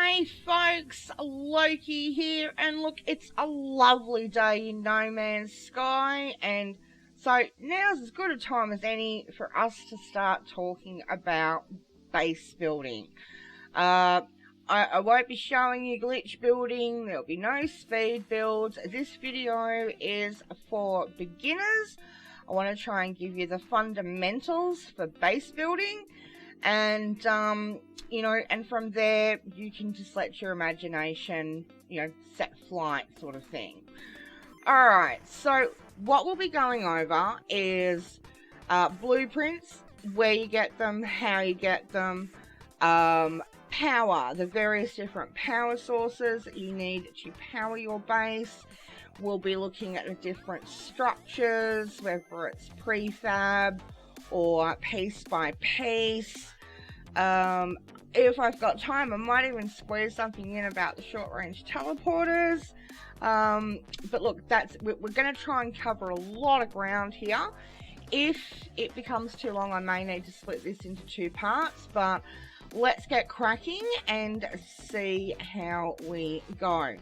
G'day folks, Loki here, and look, it's a lovely day in No Man's Sky, and so now's as good a time as any for us to start talking about base building. I won't be showing you glitch building, there'll be no speed builds. This video is for beginners. I want to try and give you the fundamentals for base building, and you know, and from there you can just let your imagination, you know, set flight sort of thing. Alright, so what we'll be going over is blueprints, where you get them, how you get them, power, the various different power sources that you need to power your base. We'll be looking at the different structures, whether it's prefab or piece by piece. If I've got time, I might even squeeze something in about the short range teleporters. But look, we're going to try and cover a lot of ground here. If it becomes too long, I may need to split this into two parts, but let's get cracking and see how we go.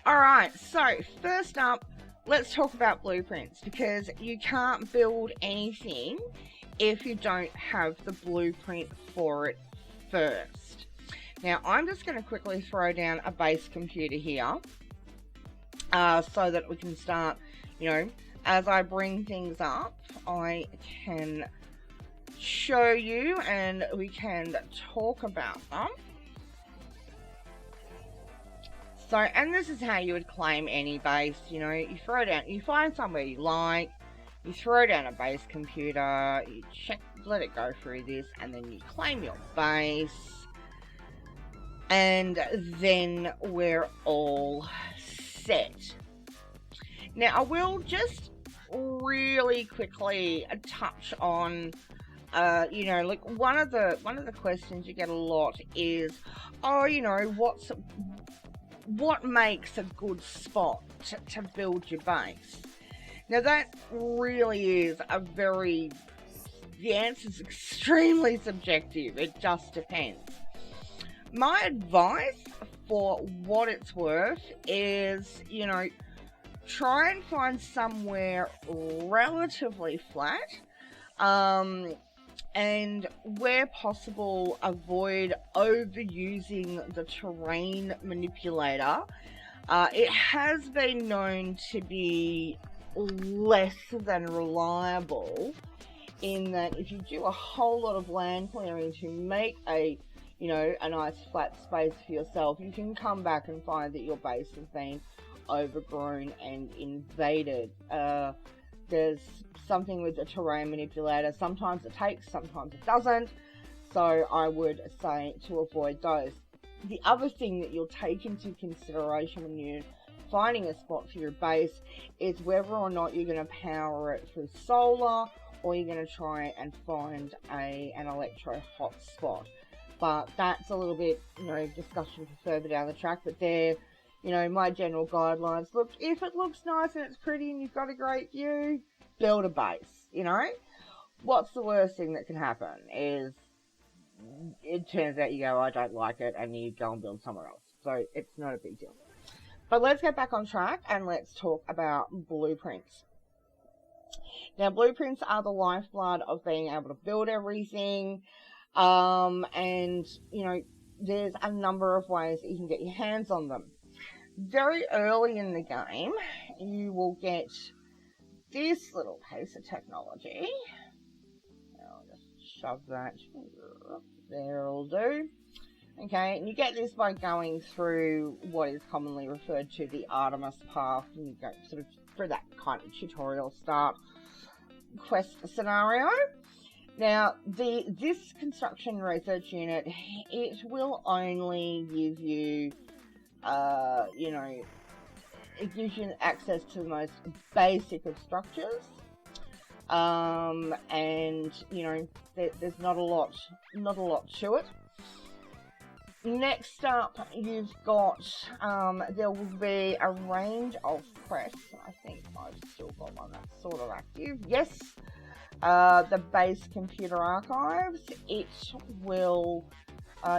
Alright, so first up, let's talk about blueprints, because you can't build anything if you don't have the blueprint for it first. Now, I'm just going to quickly throw down a base computer here so that we can start, you know, as I bring things up, I can show you and we can talk about them. So, and this is how you would claim any base, you know, you throw down, you find somewhere you like, you throw down a base computer, you check, let it go through this, and then you claim your base, and then we're all set. Now, I will just really quickly touch on, you know, like one of the questions you get a lot is, oh, you know, what makes a good spot to build your base? Now that really is the answer is extremely subjective. It just depends. My advice, for what it's worth, is, you know, try and find somewhere relatively flat, and where possible, avoid overusing the terrain manipulator. It has been known to be less than reliable, in that if you do a whole lot of land clearing to make a, you know, a nice flat space for yourself, you can come back and find that your base has been overgrown and invaded. There's something with the terrain manipulator. Sometimes it takes, sometimes it doesn't. So I would say to avoid those. The other thing that you'll take into consideration when you're finding a spot for your base is whether or not you're going to power it through solar, or you're going to try and find an electro hot spot. But that's a little bit, you know, discussion for further down the track. But there, you know, my general guidelines. Look, if it looks nice and it's pretty and you've got a great view, build a base, you know. What's the worst thing that can happen is it turns out you go, I don't like it, and you go and build somewhere else. So it's not a big deal. But let's get back on track and let's talk about blueprints. Now, blueprints are the lifeblood of being able to build everything. And, you know, there's a number of ways that you can get your hands on them. Very early in the game, you will get this little piece of technology. I'll just shove that there, will do. Okay, and you get this by going through what is commonly referred to the Artemis path, and you go sort of through that kind of tutorial start quest scenario. Now, this construction research unit, it will only give you, you know, it gives you access to the most basic of structures, and, you know, there's not a lot to it. Next up, you've got, there will be a range of quests. I think I've still got one that's sort of active. Yes, the base computer archives. It will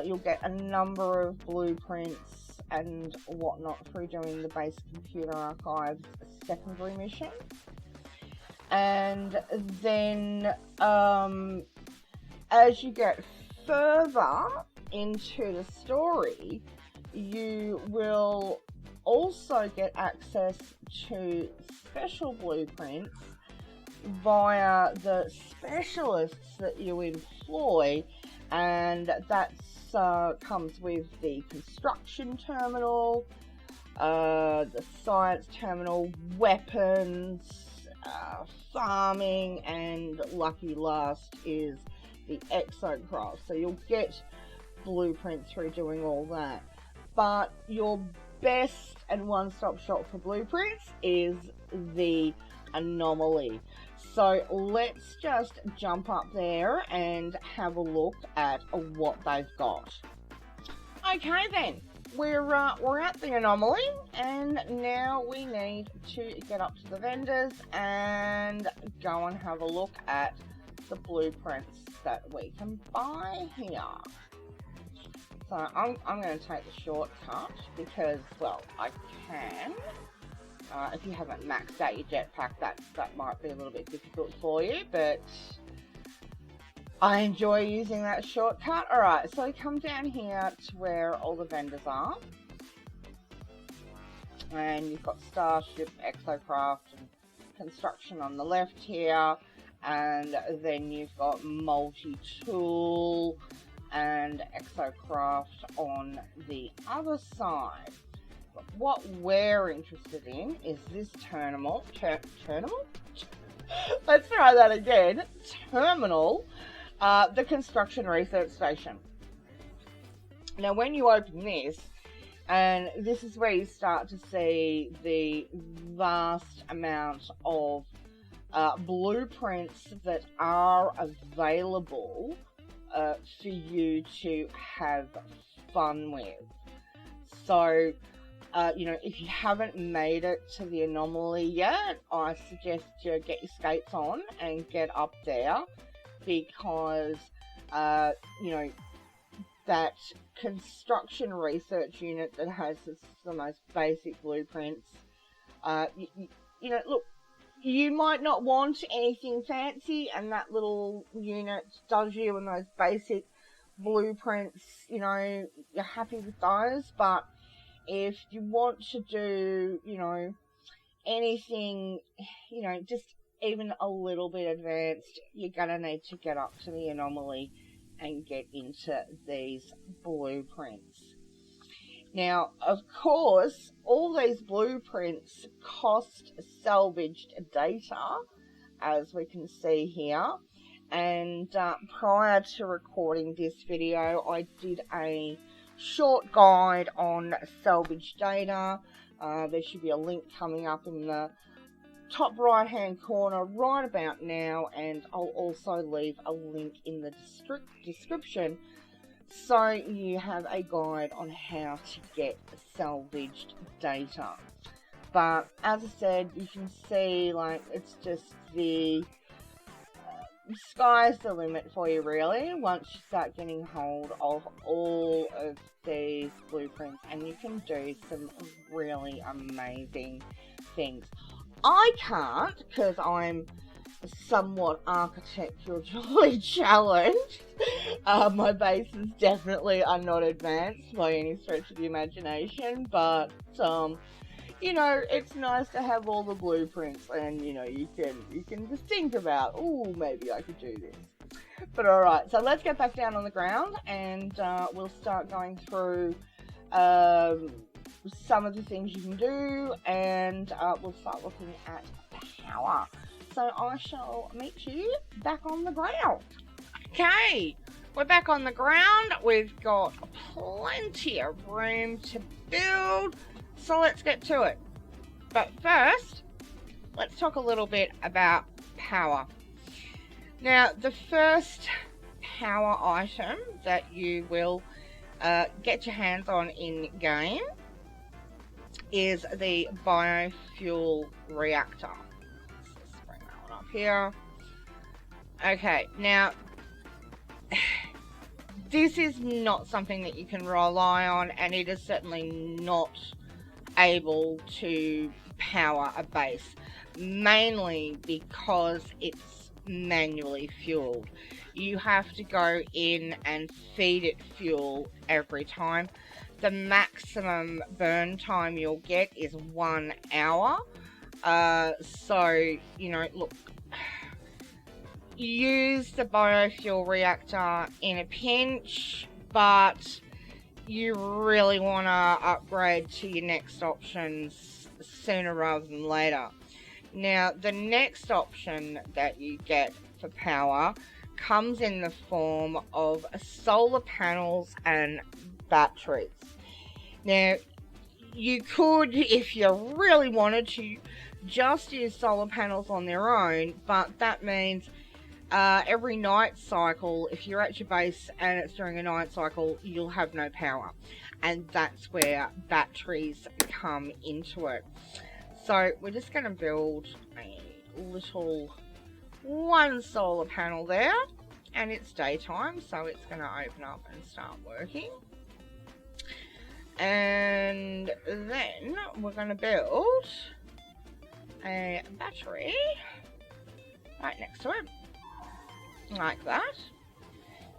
You'll get a number of blueprints and whatnot through doing the base computer archives secondary mission. And then as you get further into the story, you will also get access to special blueprints via the specialists that you employ, and that comes with the construction terminal, the science terminal, weapons, farming, and lucky last is the exocraft. So you'll get blueprints through doing all that, but your best and one-stop shop for blueprints is the anomaly. So let's just jump up there and have a look at what they've got. Okay then, we're at the anomaly, and now we need to get up to the vendors and go and have a look at the blueprints that we can buy here. So I'm going to take the shortcut because, well, I can. If you haven't maxed out your jetpack, that might be a little bit difficult for you, but I enjoy using that shortcut. Alright, so come down here to where all the vendors are. And you've got Starship, Exocraft, and Construction on the left here. And then you've got Multi-Tool and Exocraft on the other side. But what we're interested in is this terminal. Terminal? Let's try that again. Terminal. The Construction Research Station. Now when you open this, and this is where you start to see the vast amount of blueprints that are available for you to have fun with. So, you know, if you haven't made it to the anomaly yet, I suggest you get your skates on and get up there, because, you know, that construction research unit that has the most basic blueprints, you know, look, you might not want anything fancy, and that little unit does you in those basic blueprints, you know, you're happy with those. But if you want to do, you know, anything, you know, just even a little bit advanced, you're gonna need to get up to the anomaly and get into these blueprints. Now, of course, all these blueprints cost salvaged data, as we can see here. And prior to recording this video, I did a short guide on salvage data. There should be a link coming up in the top right hand corner right about now, and I'll also leave a link in the description so you have a guide on how to get salvaged data. But as I said, you can see, like, it's just the sky's the limit for you, really, once you start getting hold of all of these blueprints, and you can do some really amazing things. I can't, because I'm somewhat architecturally challenged. My bases definitely are not advanced by any stretch of the imagination, but you know, it's nice to have all the blueprints, and you know, you can just think about, oh, maybe I could do this. But alright, so let's get back down on the ground, and we'll start going through some of the things you can do, and we'll start looking at power. So I shall meet you back on the ground. Okay, we're back on the ground. We've got plenty of room to build, so let's get to it. But first, let's talk a little bit about power. Now, the first power item that you will get your hands on in game is the biofuel reactor. Let's bring that one up here. Okay, now this is not something that you can rely on, and it is certainly not able to power a base, mainly because it's manually fueled. You have to go in and feed it fuel every time. The maximum burn time you'll get is 1 hour. So, you know, look, use the biofuel reactor in a pinch, but you really want to upgrade to your next options sooner rather than later. Now, the next option that you get for power comes in the form of solar panels and batteries. Now, you could, if you really wanted to, just use solar panels on their own, but that means every night cycle, if you're at your base and it's during a night cycle, you'll have no power. And that's where batteries come into it. So we're just going to build a little 1 solar panel there. And it's daytime, so it's going to open up and start working. And then we're going to build a battery right next to it, like that.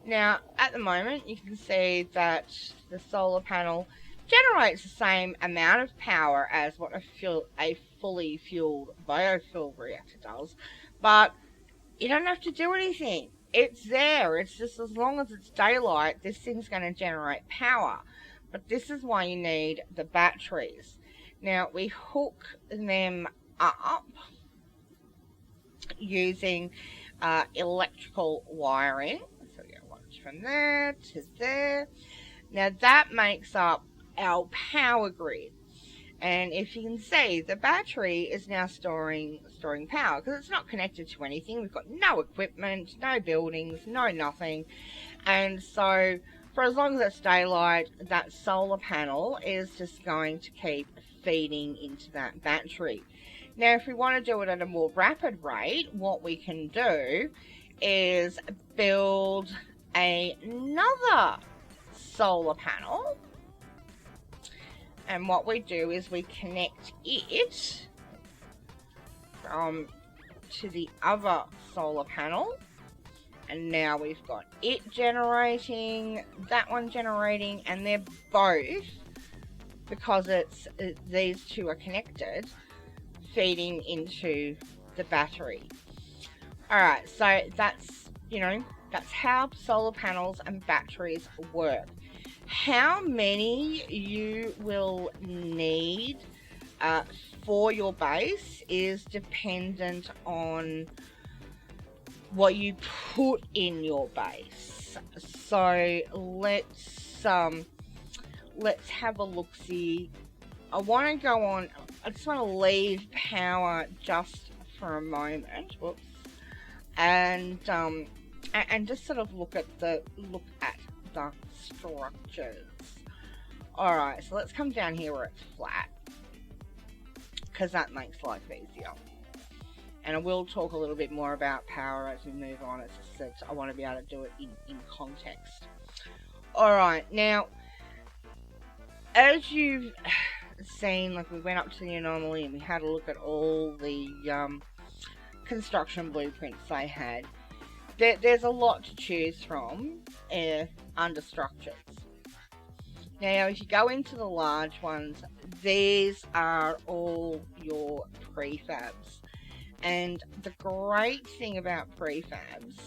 Now, at the moment, you can see that the solar panel generates the same amount of power as what a fully fueled biofuel reactor does, but you don't have to do anything. It's there. It's just as long as it's daylight, this thing's going to generate power. But this is why you need the batteries. Now, we hook them up using electrical wiring. So we go one from there to there. Now, that makes up our power grid. And if you can see, the battery is now storing power because it's not connected to anything. We've got no equipment, no buildings, no nothing. And so for as long as it's daylight, that solar panel is just going to keep feeding into that battery. Now, if we want to do it at a more rapid rate, what we can do is build another solar panel. And what we do is we connect it to the other solar panel. And now we've got it generating, that one generating, and they're both, because these two are connected, feeding into the battery. Alright, so that's how solar panels and batteries work. How many you will need for your base is dependent on what you put in your base. So let's have a look-see. I want to just want to leave power just for a moment. Whoops. And just sort of look at the structures. Alright, so let's come down here where it's flat, because that makes life easier. And I will talk a little bit more about power as we move on. As I said, I want to be able to do it in context. Alright, now, as you've seen, like, we went up to the anomaly and we had a look at all the construction blueprints they had. There's a lot to choose from under structures. Now, if you go into the large ones, these are all your prefabs. And the great thing about prefabs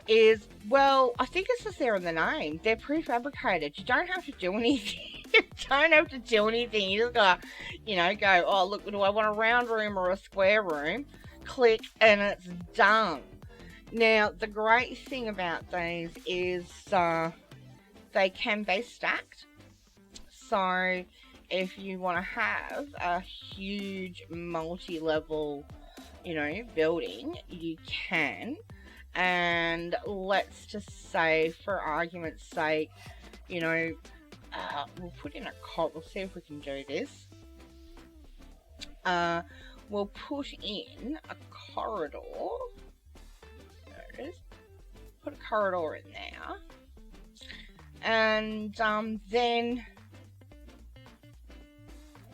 is, well, I think it's just there in the name. They're prefabricated. You don't have to do anything. You don't have to do anything. You just gotta, go, oh, look, do I want a round room or a square room? Click, and it's done. Now, the great thing about these is they can be stacked. So if you want to have a huge multi-level, building, you can. And let's just say, for argument's sake, we'll put in we'll see if we can do this. We'll put in a corridor. There it is. put a corridor in there. And then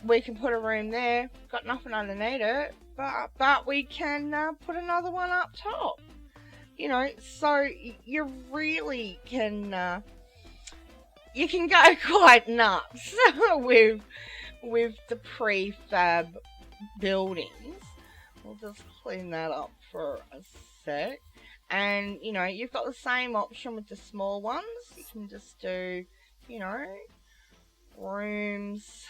we can put a room there. Got nothing underneath it, but we can put another one up top. You know, so you really can you can go quite nuts with the prefab buildings. We'll just clean that up for a sec. And, you know, you've got the same option with the small ones. You can just do, you know, rooms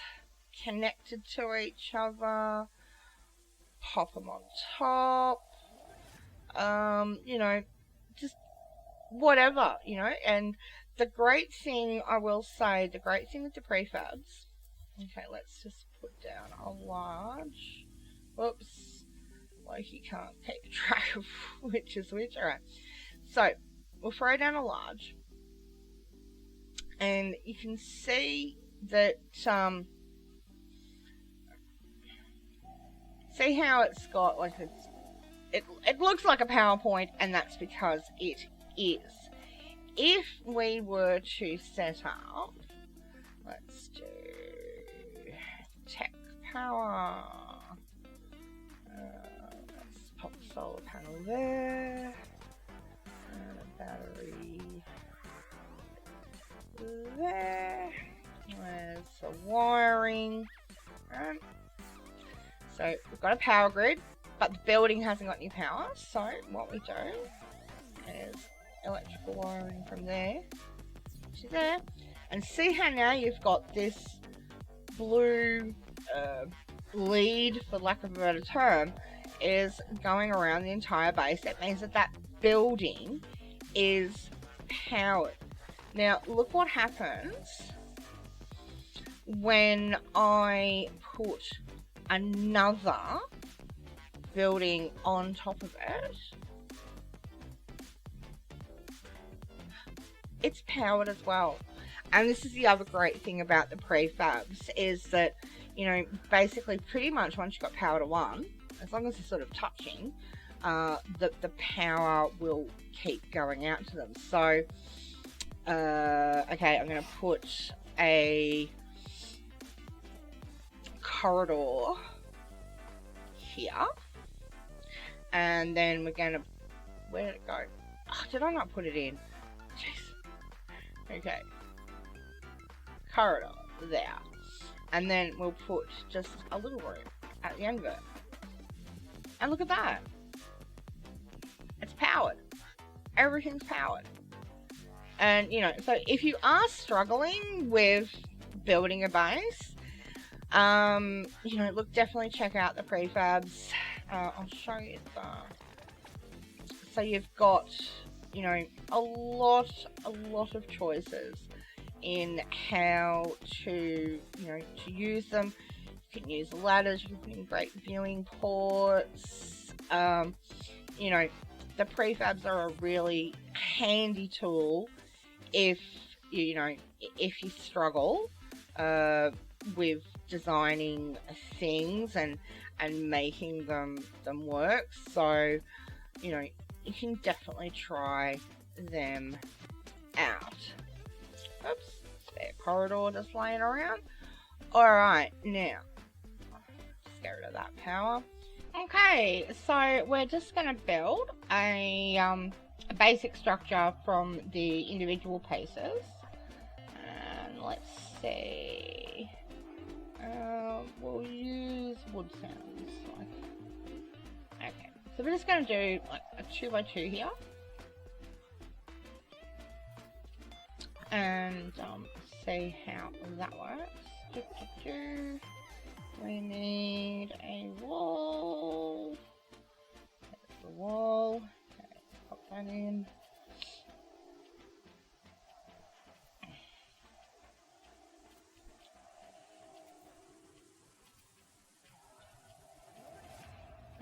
connected to each other, pop them on top, you know, just whatever, you know. And the great thing, I will say, the great thing with the prefabs, okay, let's just put down a large, whoops, like you can't keep track of which is which. Alright, so we'll throw down a large, and you can see that, see how it's got like it looks like a PowerPoint, and that's because it is. If we were to set up, let's do tech power, let's pop the solar panel there, and a battery there, there's the wiring, so we've got a power grid, but the building hasn't got any power, so what we do is electrical wiring from there to there, and see how now you've got this blue lead, for lack of a better term, is going around the entire base. That means that that building is powered. Now look what happens when I put another building on top of it. It's powered as well. And this is the other great thing about the prefabs, is that, you know, basically pretty much once you've got power to one, as long as they're sort of touching, the power will keep going out to them. So okay, I'm going to put a corridor here, and then we're going to, where did it go? Oh, did I not put it in? Jeez. Okay, corridor there, and then we'll put just a little room at the end of it, and look at that, it's powered, everything's powered. And, you know, so if you are struggling with building a base, you know, look, definitely check out the prefabs. I'll show you the, so you've got, you know, a lot of choices in how to, you know, to use them. You can use ladders, you can put in great viewing ports. You know, the prefabs are a really handy tool if you know, if you struggle with designing things and making them work. So, you know, you can definitely try them out. Oops, spare corridor just laying around. Alright, now let's get rid of that power. Okay, so we're just going to build a basic structure from the individual pieces. And let's see. We'll use wood sounds. Okay, so we're just going to do like a 2x2 here. And see how that works. We need a wall. There's the wall. Okay, pop that in.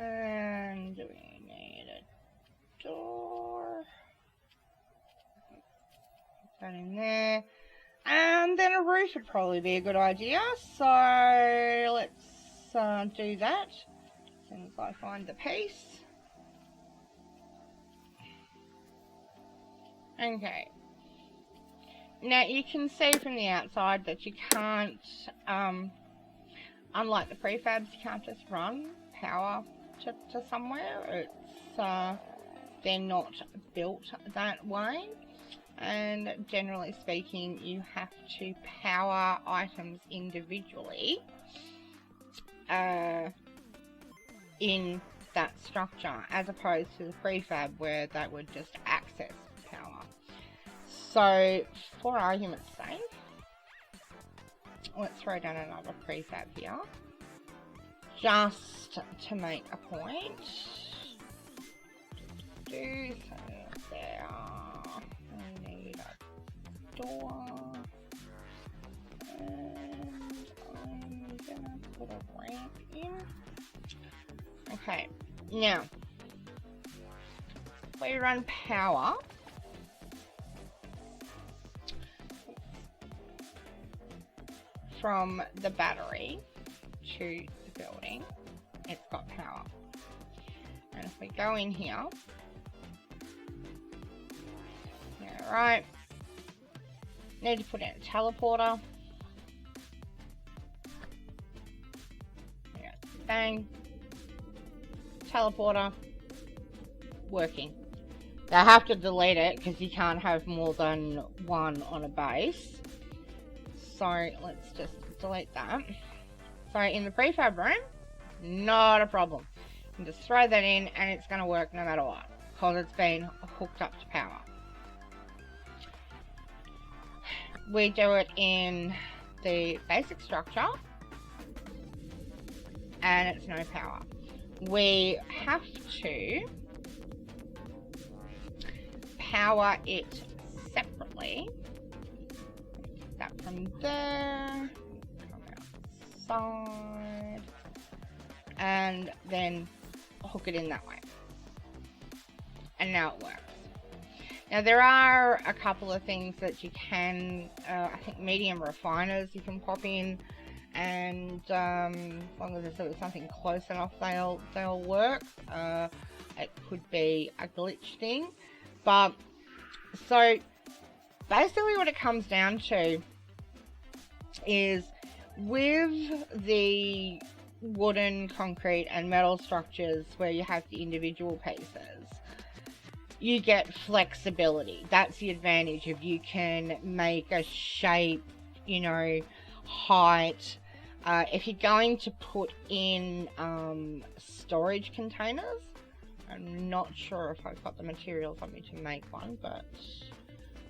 And we need a door. Put that in there. And then a roof would probably be a good idea. So let's do that as soon as I find the piece. Okay. Now you can see from the outside that you can't, unlike the prefabs, you can't just run power to somewhere. It's they're not built that way, and generally speaking you have to power items individually in that structure, as opposed to the prefab where that would just access power. So for argument's sake, let's throw down another prefab here, just to make a point. So there, I need a door, and I'm gonna put a ramp in. Okay, now we run power from the battery to the building. It's got power, and if we go in here, alright, need to put in a teleporter. Yeah, bang, teleporter working. They have to delete it because you can't have more than one on a base. So let's just delete that. So in the prefab room, not a problem. You can just throw that in and it's going to work no matter what, because it's been hooked up to power. We do it in the basic structure and it's no power. We have to power it separately. That from there, come outside, and then hook it in that way. And now it works. Now there are a couple of things that you can, I think medium refiners you can pop in, and as long as it's something close enough, they'll work. It could be a glitch thing, but so basically what it comes down to is with the wooden, concrete and metal structures where you have the individual pieces, you get flexibility. That's the advantage of, you can make a shape, you know, height. If you're going to put in storage containers, I'm not sure if I've got the materials on me to make one, but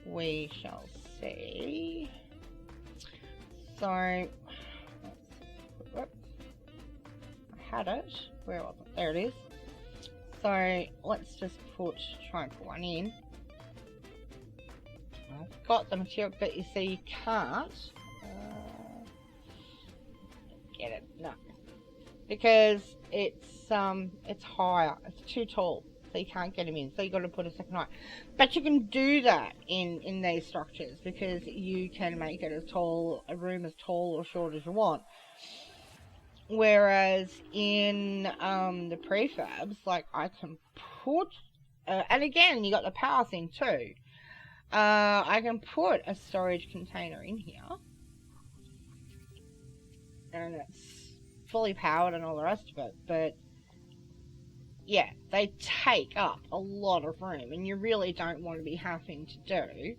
we shall see. So I had it, where was it? There it is. So let's just try and put one in. I've got the material, but you see you can't get it, no, because it's higher, it's too tall, so you can't get them in, so you got to put a second height. But you can do that in these structures, because you can make it as tall, a room as tall or short as you want. Whereas in the prefabs, like I can put, and again you got the power thing too, I can put a storage container in here, and it's fully powered and all the rest of it, but yeah, they take up a lot of room, and you really don't want to be having to do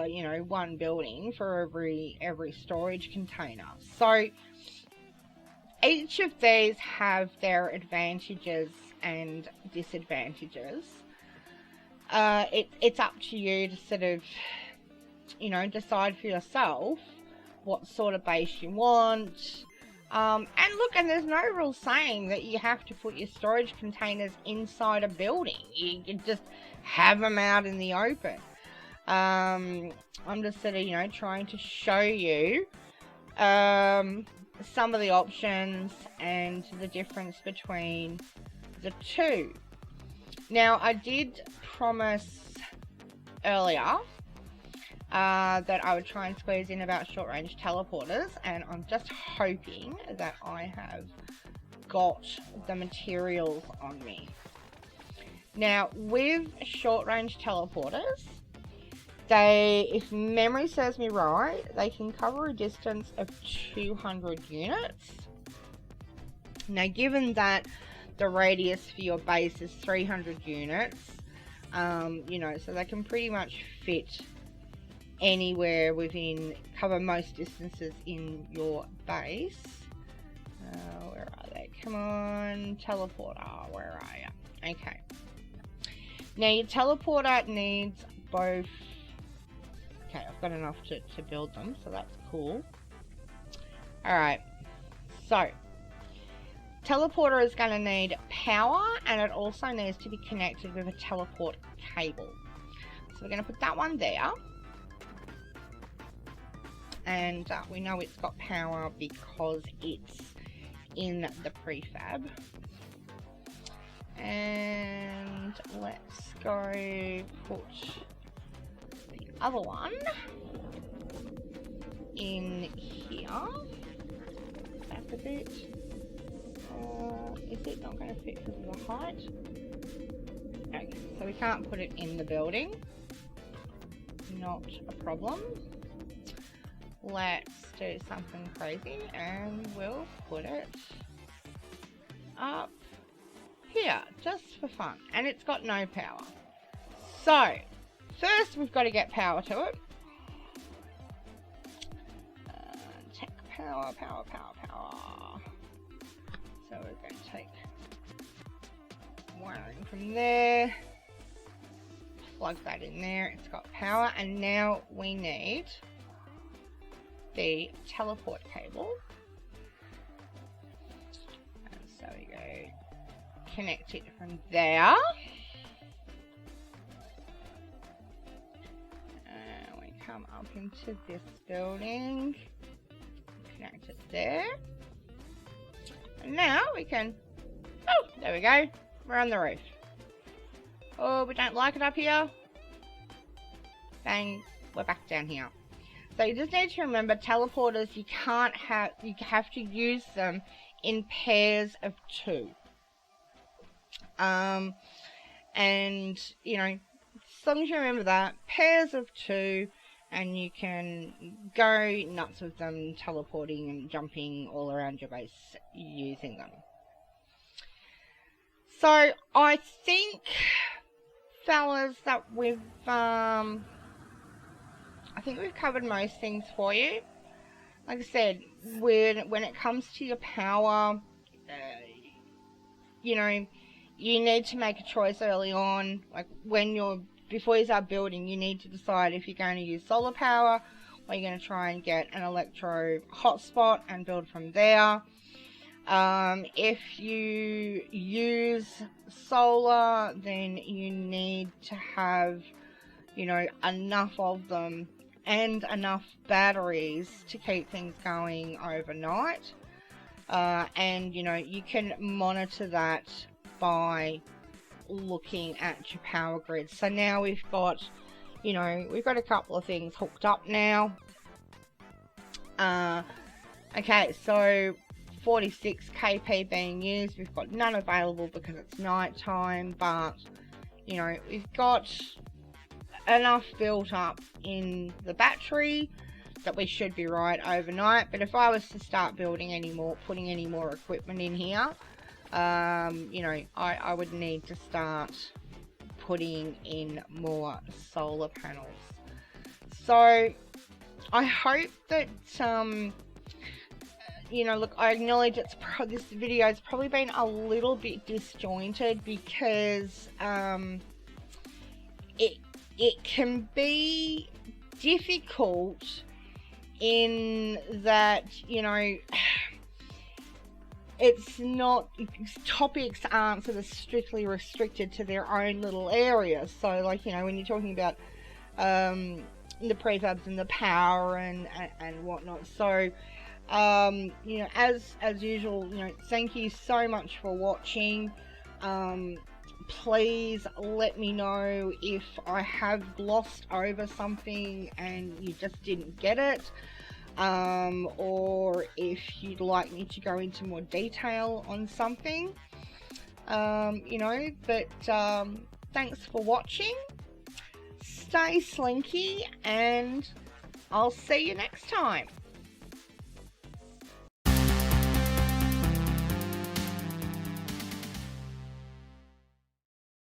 you know, one building for every storage container. So each of these have their advantages and disadvantages. It's up to you to sort of, you know, decide for yourself what sort of base you want. And look, and there's no rule saying that you have to put your storage containers inside a building. You can just have them out in the open. I'm just sort of, you know, trying to show you some of the options and the difference between the two. Now, I did promise earlier that I would try and squeeze in about short range teleporters, and I'm just hoping that I have got the materials on me. Now, with short-range teleporters, they, if memory serves me right, they can cover a distance of 200 units. Now, given that the radius for your base is 300 units, you know, so they can pretty much fit anywhere within, cover most distances in your base. Where are they? Come on, teleporter, where are you? Okay. Now, your teleporter needs both. Okay, I've got enough to build them, so that's cool. Alright, so teleporter is going to need power, and it also needs to be connected with a teleport cable. So we're going to put that one there. And we know it's got power because it's in the prefab. And let's go put the other one in here. Back a bit. Is it not going to fit because of the height? Okay, so we can't put it in the building. Not a problem. Let's do something crazy and we'll put it up here just for fun. And it's got no power. So, first we've got to get power to it. Tech power. So we're going to take wiring from there, plug that in there, it's got power, and now we need the teleport cable. And so we go connect it from there. And we come up into this building, connect it there. And now we can, oh, there we go, we're on the roof. Oh, we don't like it up here. Bang, we're back down here. So you just need to remember, teleporters, you have to use them in pairs of 2. And, you know, as long as you remember that, pairs of 2, and you can go nuts with them, teleporting and jumping all around your base using them. So I think, fellas, that we've I think we've covered most things for you. Like I said, when it comes to your power, you know, you need to make a choice early on. Like before you start building, you need to decide if you're going to use solar power or you're going to try and get an electro hotspot and build from there. If you use solar, then you need to have, you know, enough of them and enough batteries to keep things going overnight. And, you know, you can monitor that by looking at your power grid. So now we've got, you know, we've got a couple of things hooked up now. Okay, so 46 kp being used. We've got none available because it's night time, but, you know, we've got enough built up in the battery that we should be right overnight. But if I was to start building any more, putting any more equipment in here, you know, I would need to start putting in more solar panels. So I hope that you know, look, I acknowledge this video has probably been a little bit disjointed because it can be difficult in that, you know, it's not, topics aren't sort of strictly restricted to their own little areas. So, like, you know, when you're talking about the prefabs and the power and whatnot. So, you know, as usual, you know, thank you so much for watching. Please let me know if I have glossed over something and you just didn't get it, or if you'd like me to go into more detail on something. You know, but thanks for watching. Stay slinky, and I'll see you next time.